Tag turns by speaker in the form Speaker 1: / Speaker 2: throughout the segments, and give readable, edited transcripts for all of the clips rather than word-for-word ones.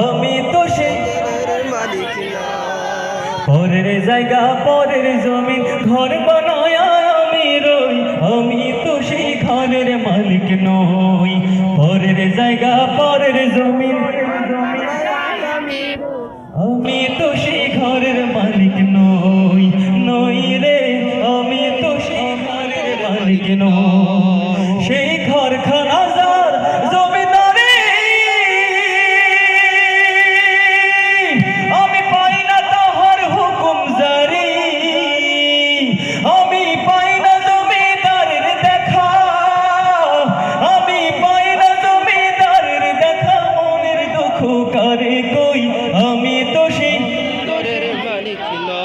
Speaker 1: আমি তো সে
Speaker 2: মালিক না।
Speaker 1: পরের জায়গা পরের জমিন ঘর বানায় আমি রই, আমি তো সেই ঘরের মালিক নই। পরের জায়গা পরের জমিন আমি তো সেই ঘরের মালিক নই, নই রে আমি তো সেই ঘরের মালিক নই। সেই ঘরখানা যার জমিদারি আমি পাই না তাহার হুকুম জারি, আমি পাই না জমিদারের দেখা, আমি পাই না জমিদারের দেখা। মনের দুঃখ কারে কই আমি তো সেই
Speaker 2: ঘরের মালিক না।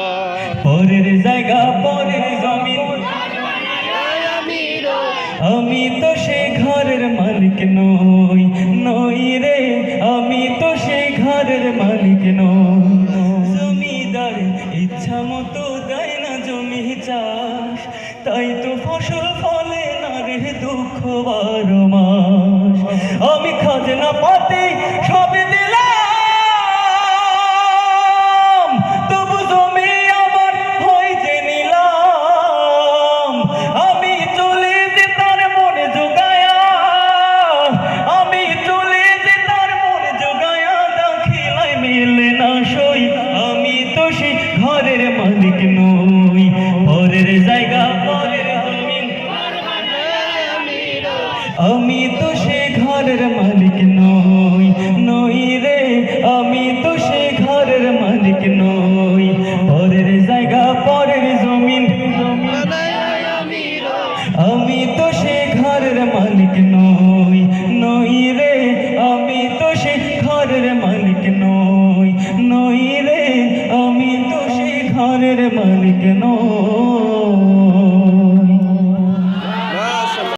Speaker 1: পরের জায়গা পরের জমিন আমি তো সে ঘরের মালিক নই, নই রে আমি তো সে ঘরের মালিক নই। জমিদার ইচ্ছা মতো দেয় না জমি চাষ, তাই তো ফসল ফলে না রে দুঃখ 12 মাস। আমি খাজনা পাতি সব দিলাম, তবু জমি আমার হয় যে নিলাম। আমি চলে যে তার মনে জোগায়া, আমি চলে যে তার মনে জোগায়া, দাখিলায় মেলে না সই আমি তো সেই ঘরের মালিক নই। পরের জায়গা পরের জমিন আমি তো সে ঘরের মালিক নই, নই রে আমি তো সে ঘরের মালিক নই। পরের জায়গা পরের জমিন আমি তো সে ঘরের মালিক নই, নই রে আমি তো সে ঘরের মালিক নই, নই রে আমি তো সে ঘরের মালিক নই।